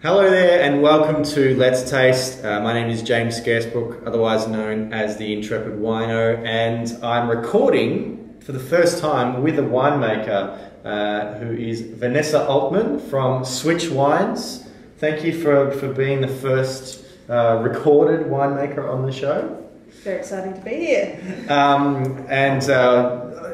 Hello there and welcome to Let's Taste. My name is James Scaresbrook, otherwise known as the Intrepid Wino, and I'm recording for the first time with a winemaker who is Vanessa Altmann from Switch Wines. Thank you for being the first recorded winemaker on the show. Very exciting to be here.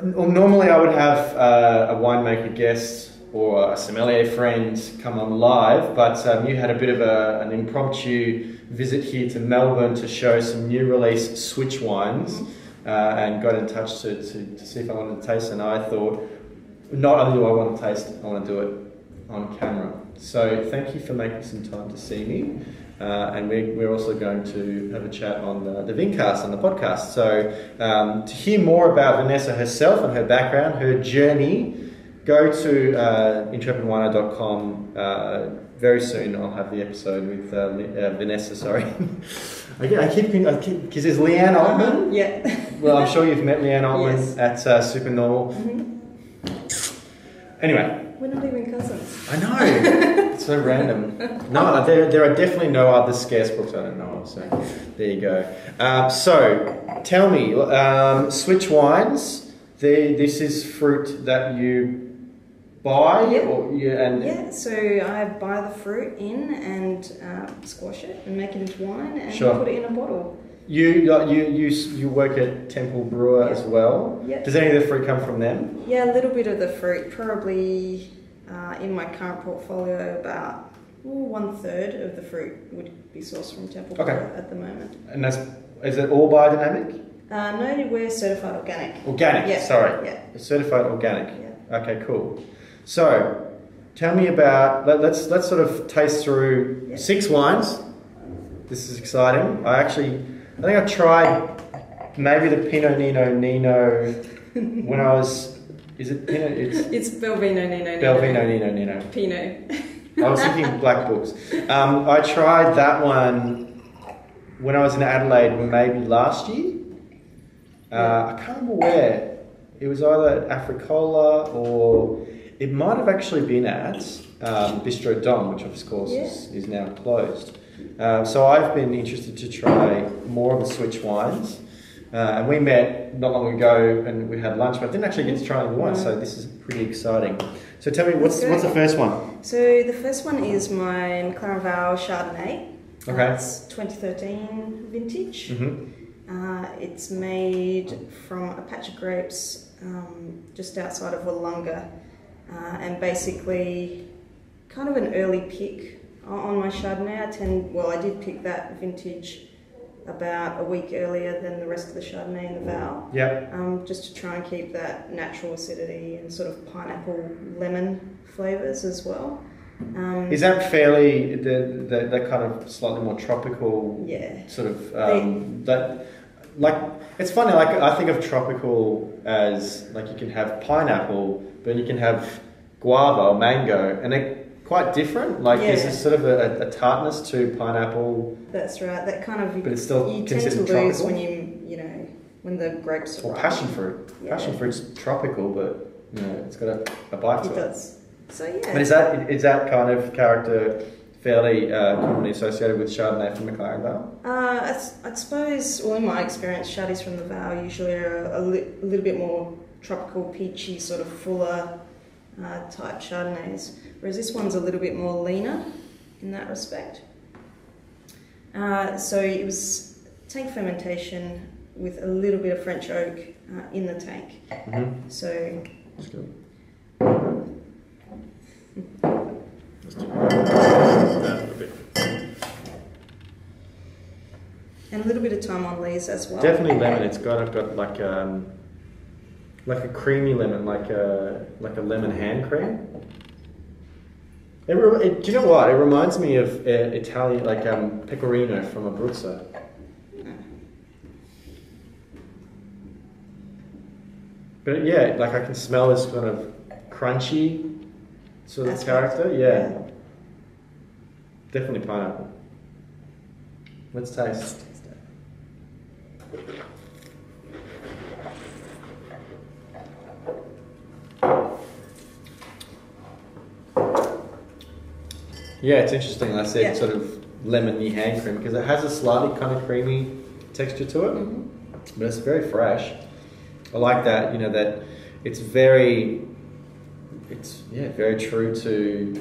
Normally I would have a winemaker guest or a sommelier friend come on live, but you had a bit of an impromptu visit here to Melbourne to show some new release Switch wines, and got in touch to see if I wanted to taste, and I thought, not only do I want to taste, I want to do it on camera. So thank you for making some time to see me, and we're also going to have a chat on the Vincast, on the podcast. So to hear more about Vanessa herself and her background, her journey, go to intrepidwino.com. Very soon I'll have the episode with Vanessa, sorry. I keep because there's Leanne Altmann. Yeah. Well, I'm sure you've met Leanne Altmann Yes. at Supernormal. Anyway. We're not even cousins. I know. It's so random. No, there are definitely no other Scaresbrooks I don't know of, so there you go. So, tell me, Switch Wines, this is fruit that you buy? Yep. Yeah, so I buy the fruit in and squash it and make it into wine and put it in a bottle. You work at Temple Brewer as well? Yep. Does any of the fruit come from them? Yeah, a little bit of the fruit, probably in my current portfolio about 1/3 of the fruit would be sourced from Temple Brewer at the moment. And is it all biodynamic? No, we're certified organic. Organic, yeah. Sorry. Yeah. Certified organic. Yeah. Okay, cool. So, tell me about, let's sort of taste through 6 wines. This is exciting. I think I tried maybe the Pinot Nino when I was, is it Pinot? It's Belvino Nino. Belvino Nino. Pinot. I was thinking Black Books. I tried that one when I was in Adelaide maybe last year. I can't remember where. It was either at Africola or it might have actually been at Bistro Dom, which of course is now closed. So I've been interested to try more of the Switch wines. And we met not long ago and we had lunch, but I didn't actually get to try any wine, so this is pretty exciting. So tell me, what's the first one? So the first one is my McLaren Vale Chardonnay. Okay. It's 2013 vintage. Mm-hmm. It's made from a patch of grapes just outside of Wollonga, and basically kind of an early pick on my Chardonnay. I did pick that vintage about a week earlier than the rest of the Chardonnay in the Vale. Yep. Just to try and keep that natural acidity and sort of pineapple lemon flavours as well. Is that fairly that kind of slightly more tropical? Yeah. Sort of it's funny. Like I think of tropical as like you can have pineapple, but you can have guava or mango, and they're quite different. Like there's this sort of a tartness to pineapple. That's right. That kind of. But it's still you considered tend to lose tropical when the grapes are or ripe. passion fruit. Yeah. Passion fruit's tropical, but it's got a bite to it. It does. So yeah. But is that kind of character fairly commonly associated with Chardonnay from McLaren Vale? I suppose, in my experience, Chardis from the Vale usually are a little bit more tropical, peachy, sort of fuller type Chardonnays, whereas this one's a little bit more leaner in that respect. So it was tank fermentation with a little bit of French oak in the tank. Mm-hmm. So. That's good. And a little bit of time on lees as well. Definitely lemon. It's got like a creamy lemon, like a lemon hand cream. Do you know what? It reminds me of Italian, like pecorino from Abruzzo. But yeah, like I can smell this kind of crunchy sort of character. Yeah. Definitely pineapple. Let's taste. Yeah, it's interesting. I said Yeah. sort of lemony hand cream because it has a slightly kind of creamy texture to it, but it's very fresh. I like that. You know that it's very true to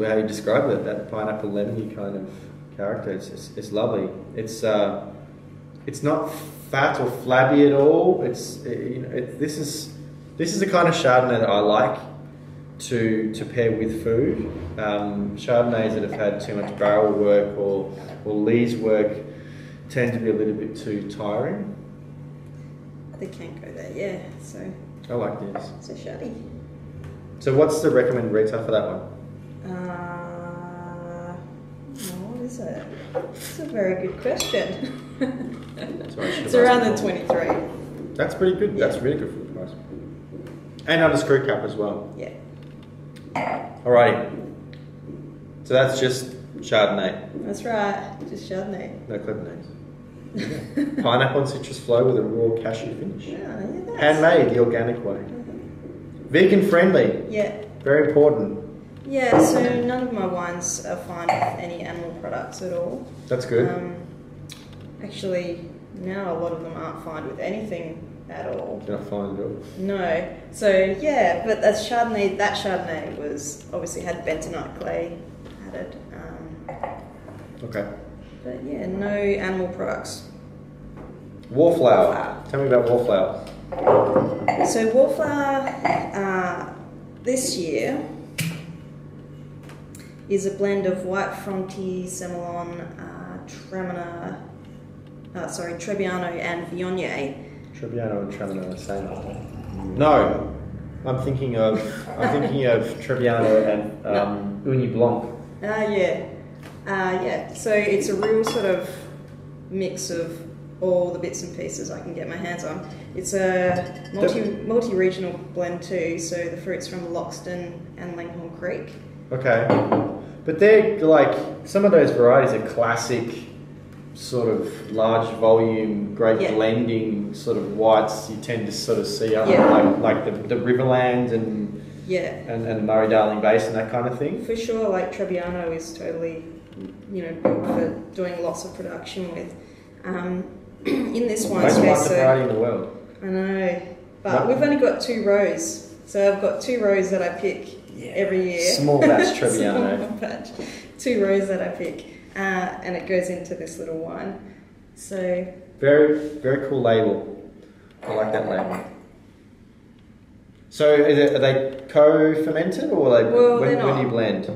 how you describe it. That pineapple lemony kind of character. It's lovely. It's not fat or flabby at all. This is the kind of Chardonnay that I like to pair with food. Chardonnays that have had too much barrel work or lees work tend to be a little bit too tiring. They can't go there, yeah. So I like this. it's a shoddy. So what's the recommended retail for that one? What is it? It's a very good question. Sorry, It's around the 23. That's pretty good. Yeah. That's really good for the price. And under screw cap as well. Yeah. Alrighty. So that's just Chardonnay. That's right. Just Chardonnay. No Cabernet. Pineapple and citrus flow with a raw cashew finish. Yeah, that's... Handmade the organic way. Vegan friendly. Yeah. Very important. Yeah, so none of my wines are fine with any animal products at all. That's good. Actually, now a lot of them aren't fine with anything at all. You're not fine at all. No. So, yeah, but that Chardonnay was obviously had bentonite clay added. Okay. But yeah, no animal products. Wallflower. Tell me about Wallflower. So Wallflower this year is a blend of White Fronty, Semillon, Trebbiano and Viognier. Trebbiano and Tremolo are the same. No, I'm thinking of Trebbiano and Uni Blanc. Yeah. So it's a real sort of mix of all the bits and pieces I can get my hands on. It's a multi-regional blend too. So the fruits from Loxton and Langhorne Creek. Okay, but they're like some of those varieties are classic, sort of large volume, great blending sort of whites. You tend to sort of see like the Riverland and Murray-Darling Basin, that kind of thing. For sure, like Trebbiano is totally, built for doing lots of production with. In this wine Most space, variety in the world. I know, but we've only got 2 rows, so I've got 2 rows that I pick every year. Small batch Trebbiano. Small batch, 2 rows that I pick, and it goes into this little wine. So very, very cool label. I like that label. So are they co-fermented or when do you blend?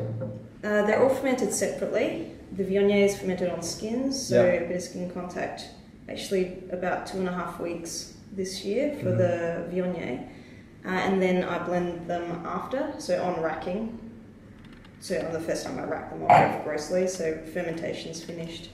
They're all fermented separately. The Viognier is fermented on skins, so a bit of skin contact. Actually, about 2.5 weeks this year for the Viognier. And then I blend them after, so on racking. So on the first time I rack them off grossly, so fermentation's finished.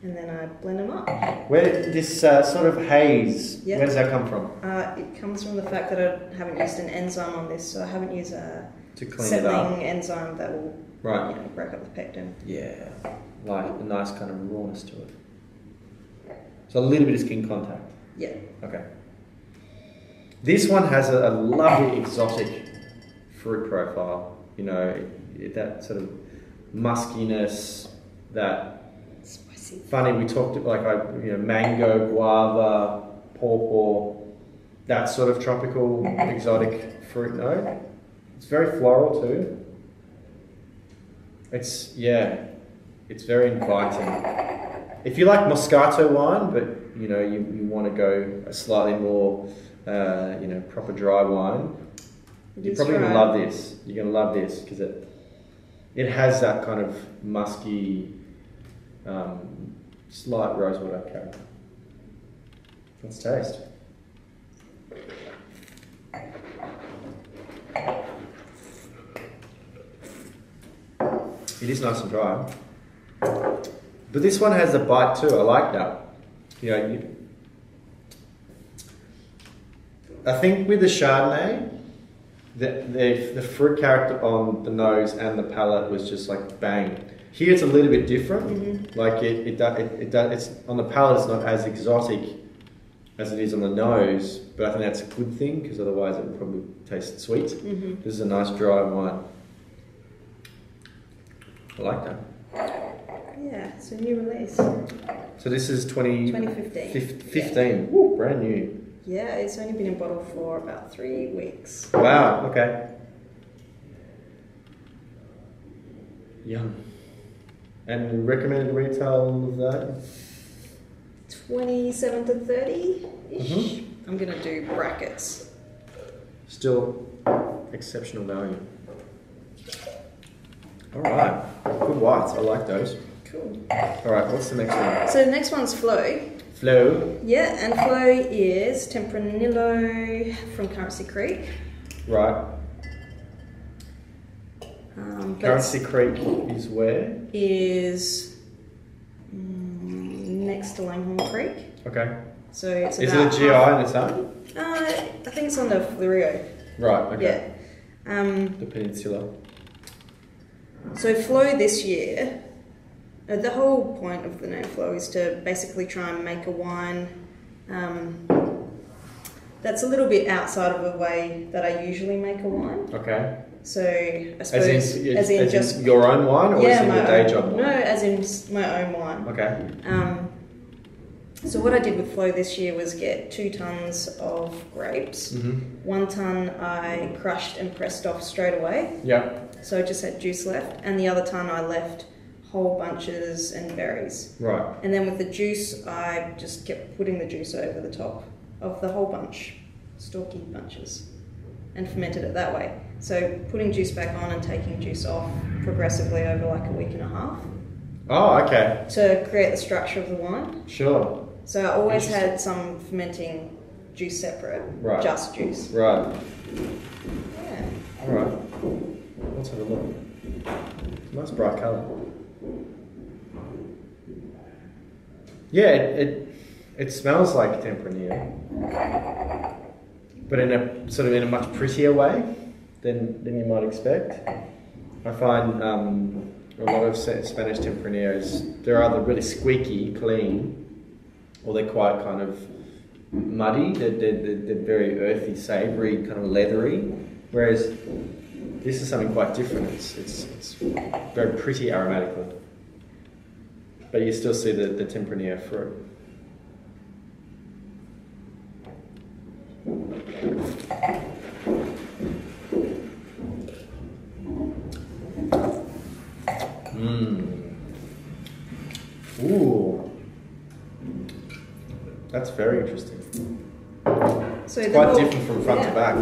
And then I blend them up. Where this sort of haze, where does that come from? It comes from the fact that I haven't used an enzyme on this, so I haven't used a settling enzyme that will break up the pectin. Yeah, like a nice kind of rawness to it. So a little bit of skin contact. Yeah. Okay. This one has a lovely exotic fruit profile. That sort of muskiness, that spicy. Funny, we talked mango, guava, pawpaw, that sort of tropical exotic fruit note. It's very floral too. It's very inviting. If you like Moscato wine, but you want to go a slightly more proper dry wine, you're probably going to love this. You're going to love this because it has that kind of musky, slight rosewater character. Let's taste. It is nice and dry. But this one has a bite too. I like that. I think with the Chardonnay, the fruit character on the nose and the palate was just like bang. Here it's a little bit different. Like it's on the palate. It's not as exotic as it is on the nose, but I think that's a good thing because otherwise it would probably taste sweet. This is a nice dry wine. I like that. Yeah, it's a new release. So this is 2015. 15. Yeah. Woo, brand new. Yeah, it's only been in bottle for about 3 weeks. Wow, okay. Yum. And recommended retail of that? 27 to 30-ish. Mm-hmm. I'm going to do brackets. Still exceptional value. Alright, good whites, I like those. Cool. Alright, what's the next one? So the next one's Flow. Flow. Yeah, and Flow is Tempranillo from Currency Creek. Right. But Currency Creek is where? is next to Langhorne Creek. Okay. So it's Is about it a GI in its own? I think it's on the Fleurieu. Right, okay. Yeah. The peninsula. So Flow this year, the whole point of the name Flow is to basically try and make a wine that's a little bit outside of the way that I usually make a wine. Okay. So I suppose As in just your own wine, or is it your day job wine? No, as in my own wine. Okay. So what I did with Flow this year was get 2 tons of grapes. Mm-hmm. 1 ton I crushed and pressed off straight away. Yeah. So I just had juice left, and the other ton I left whole bunches and berries. Right. And then with the juice, I just kept putting the juice over the top of the whole bunch, stalky bunches, and fermented it that way. So putting juice back on and taking juice off progressively over like a week and a half. Oh, okay. To create the structure of the wine. Sure. So I always had some fermenting juice separate, right. Just juice. Right. Yeah. All right. Let's have a look. Nice bright colour. Yeah, it smells like Tempranillo, but in a sort of in a much prettier way than you might expect. I find a lot of Spanish Tempranillos, they're either really squeaky, clean, or they're quite kind of muddy. They're very earthy, savoury, kind of leathery. Whereas this is something quite different. It's very pretty aromatically, but you still see the Tempranillo fruit. Ooh, that's very interesting. So it's quite different from front to back.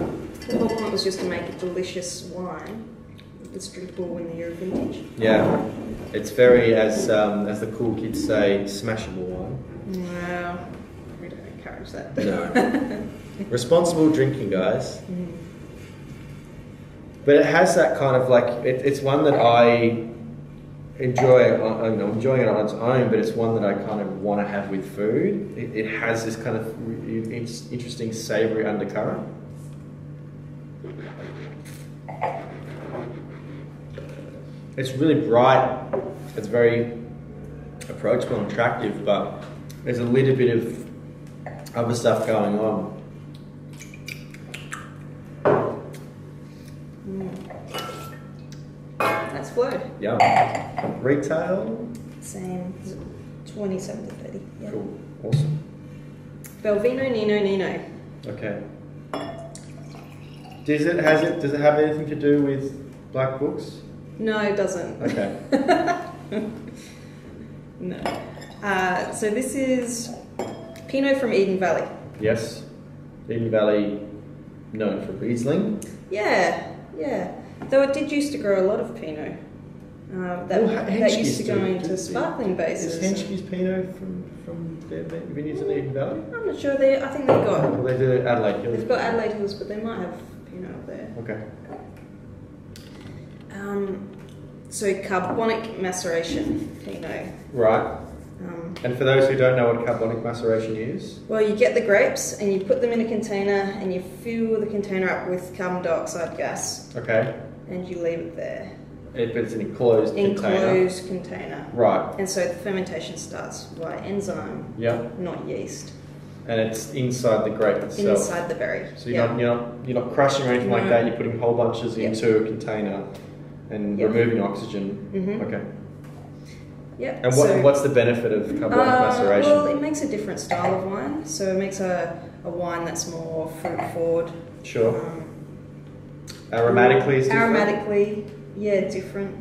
The whole point was just to make a delicious wine that's drinkable in the year of vintage. Yeah, it's very, as the cool kids say, smashable wine. Well, we don't encourage that. No. Responsible drinking, guys. But it has that kind of like, it's one that I enjoy. I'm enjoying it on its own, but it's one that I kind of want to have with food. It has this kind of interesting savoury undercurrent. It's really bright. It's very approachable and attractive, but there's a little bit of other stuff going on. That's Flow. Yeah. Retail? Same. 27 to 30. Yeah. Cool. Awesome. Belvino Nino. Okay. Does it have anything to do with black books? No, it doesn't. Okay. No. So this is Pinot from Eden Valley. Yes. Eden Valley, known for Riesling. Yeah. Though it did used to grow a lot of Pinot. That used to go into sparkling bases. Is Henschke's Pinot from their vineyards in Eden Valley? I'm not sure. I think they've got. Well, they do Adelaide Hills. They've got Adelaide Hills, but they might have Pinot up there. Okay. So carbonic maceration Pinot. Right. And for those who don't know what carbonic maceration is? Well, you get the grapes and you put them in a container and you fill the container up with carbon dioxide gas. Okay. And you leave it there. But it's an enclosed container. Right. And so the fermentation starts by enzyme, not yeast. And it's inside the grape itself. Inside the berry. So you're not crushing or anything like that. You're putting whole bunches into a container, and Yep. removing oxygen. Mm-hmm. Okay. Yeah. And what's the benefit of carbonic maceration? Well, it makes a different style of wine. So it makes a wine that's more fruit forward. Sure. Aromatically is different? Aromatically, yeah, different.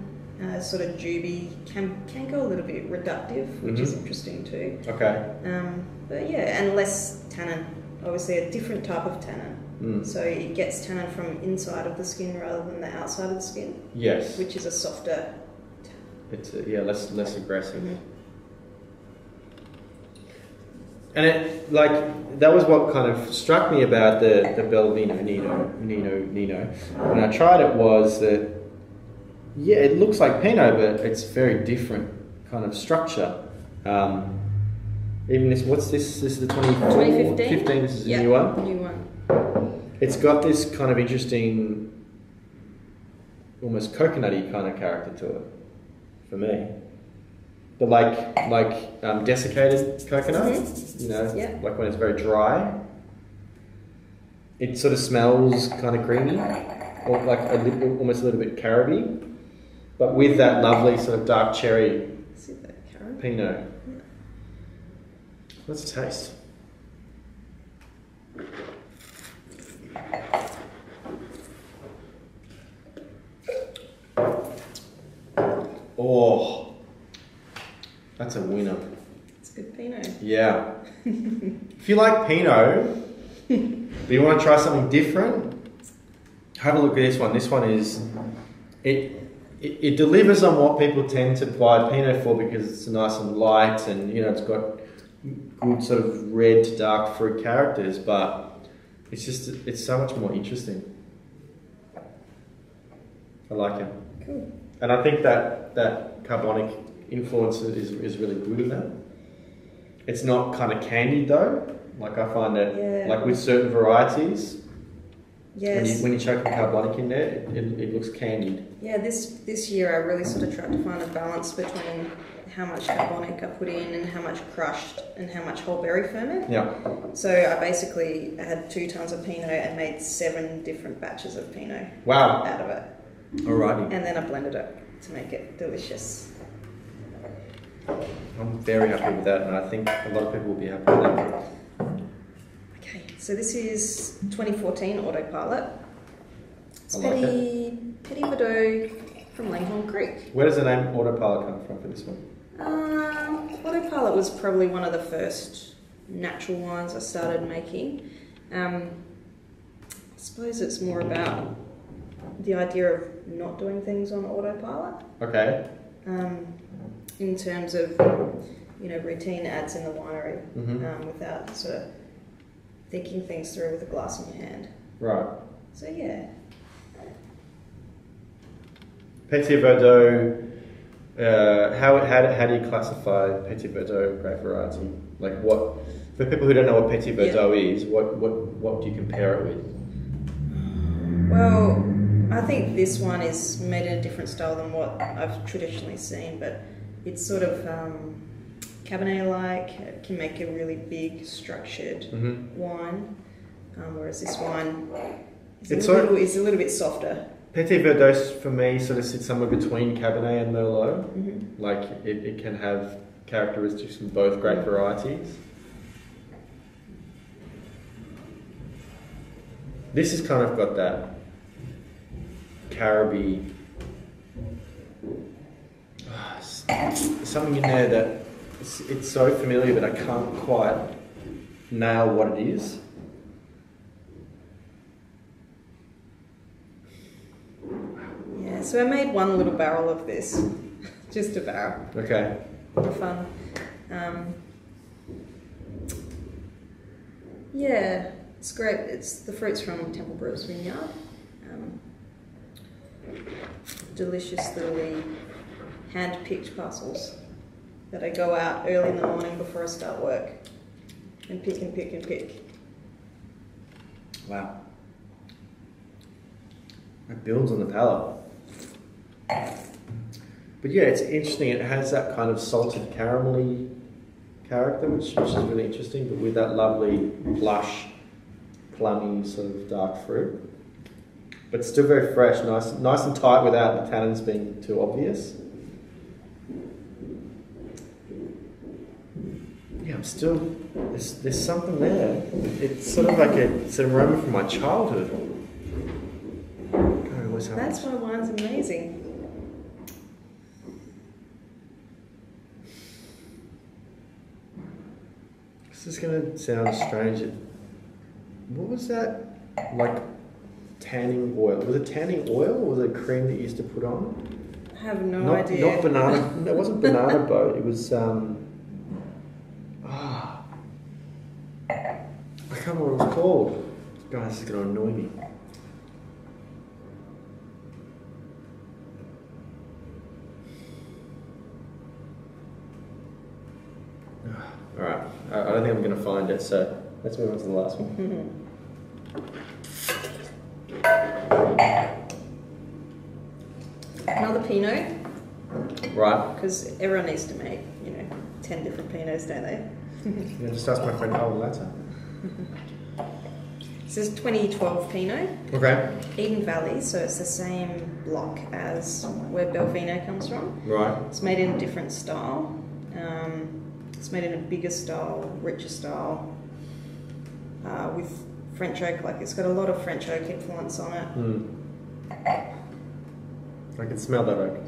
Sort of juby, can go a little bit reductive, which is interesting too. Okay. But yeah, and less tannin. Obviously a different type of tannin. So it gets tannin from inside of the skin rather than the outside of the skin. Yes. Which is a softer. It's less aggressive. Mm-hmm. And it that was what kind of struck me about the Belvino Nino. When I tried it was that it looks like Pinot, but it's very different kind of structure. Even this, what's this? This is the 2015. This is a new one. New one. It's got this kind of interesting, almost coconutty kind of character to it, for me. But like desiccated coconut, like when it's very dry. It sort of smells kind of creamy, or like almost a little bit Caribe, but with that lovely sort of dark cherry Pinot. Yeah. Let's taste. Oh, that's a winner. It's good Pinot. Yeah. If you like Pinot, but you want to try something different, have a look at this one. This one is, it delivers on what people tend to buy Pinot for because it's nice and light and, it's got good sort of red to dark fruit characters, but it's so much more interesting. I like it. Cool. And I think that carbonic influence is really good in that. It's not kind of candied though. Like I find that, like with certain varieties, when you chuck the carbonic in there, it looks candied. Yeah, this year I really sort of tried to find a balance between how much carbonic I put in and how much crushed and how much whole berry ferment. Yeah. So I basically had 2 tons of Pinot and made 7 different batches of Pinot. Wow. Out of it. Alrighty. And then I blended it to make it delicious. I'm very happy with that, and I think a lot of people will be happy with that. Okay, so this is 2014 Autopilot. It's Petit Verdot from Langhorne Creek. Where does the name Autopilot come from for this one? Autopilot was probably one of the first natural wines I started making. I suppose it's more about the idea of not doing things on autopilot. Okay. In terms of, routine ads in the winery, without sort of thinking things through with a glass in your hand. Right. So yeah. Petit Verdot. How do you classify Petit Verdot grape variety? Like what? For people who don't know what Petit Verdot is, what do you compare it with? Well, I think this one is made in a different style than what I've traditionally seen, but it's sort of Cabernet-like. It can make a really big, structured wine, whereas this wine is a little bit softer. Petit Verdot for me sort of sits somewhere between Cabernet and Merlot. Like it can have characteristics from both grape varieties. This has kind of got that Caribe, something in there that it's so familiar, but I can't quite nail what it is. Yeah, so I made one little barrel of this, just a barrel. Okay. For fun. Yeah, it's great. It's the fruits from Temple Brewers Vineyard. Delicious little hand-picked parcels that I go out early in the morning before I start work and pick and pick and pick. Wow. It builds on the palate. But yeah, it's interesting. It has that kind of salted caramelly character, which is really interesting, but with that lovely, plush, plummy sort of dark fruit. but still very fresh, nice and tight without the tannins being too obvious. Yeah, I'm still, there's something there. It's sort of like it's an aroma from my childhood. That's why wine's amazing. This is going to sound strange. What was that? Like tanning oil. Was it tanning oil or was it cream that you used to put on? I have no idea. Not banana. No, it wasn't banana boat. It was I can't remember what it was called. Guys, this is going to annoy me. Alright, I don't think I'm going to find it, so let's move on to the last one. Another Pinot. Right. Because everyone needs to make, 10 different Pinots, don't they? Yeah, just ask my friend Howell later. This is 2012 Pinot. Okay. Eden Valley, so it's the same block as where Belvino comes from. Right. It's made in a different style. It's made in a bigger style, richer style, with French oak. Like it's got a lot of French oak influence on it. I can smell that oak.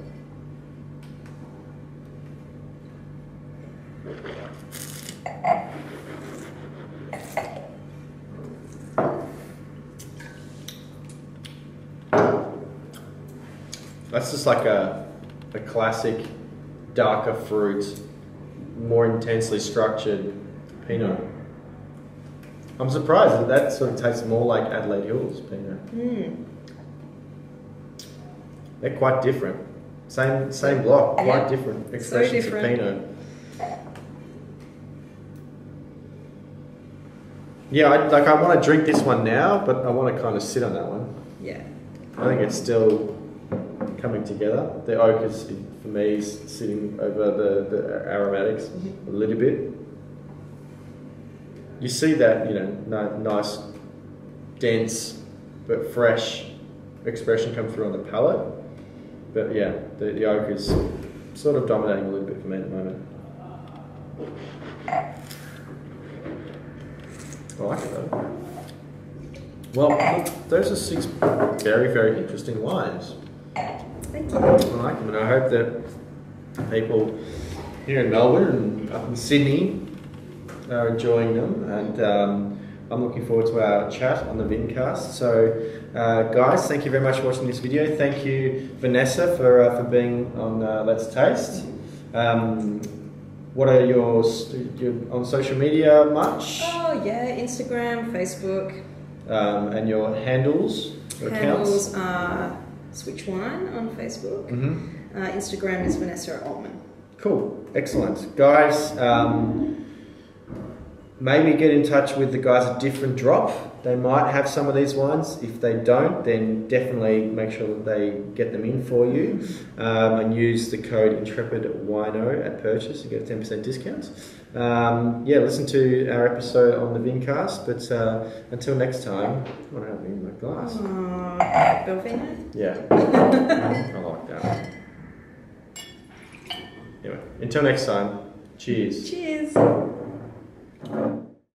That's just like a classic darker fruit, more intensely structured Pinot. I'm surprised that sort of tastes more like Adelaide Hills Pinot. They're quite different. Same block, quite different expressions so of Pinot. Yeah, I want to drink this one now, but I want to kind of sit on that one. Yeah. I think it's still coming together. The oak is, for me, sitting over the aromatics a little bit. You see that, nice, dense, but fresh expression come through on the palate. But yeah, the oak is sort of dominating a little bit for me at the moment. I like it though. Well, look, those are 6 very, very interesting wines. Thank you. I like them, and I hope that people here in Melbourne and up in Sydney are enjoying them. And I'm looking forward to our chat on the Vincast. So, guys, thank you very much for watching this video. Thank you, Vanessa, for being on Let's Taste. What are you're on social media much? Oh yeah, Instagram, Facebook. And your handles or Handles accounts? are Switch Wine on Facebook. Instagram is Vanessa Altmann. Cool, excellent. Guys, maybe get in touch with the guys at Different Drop. They might have some of these wines. If they don't, then definitely make sure that they get them in for you. And use the code IntrepidWino at purchase to get a 10% discount. Yeah, listen to our episode on the Vincast. But until next time, I want to have it in my glass. Belvino? Yeah, I like that. Anyway, until next time, cheers. Cheers.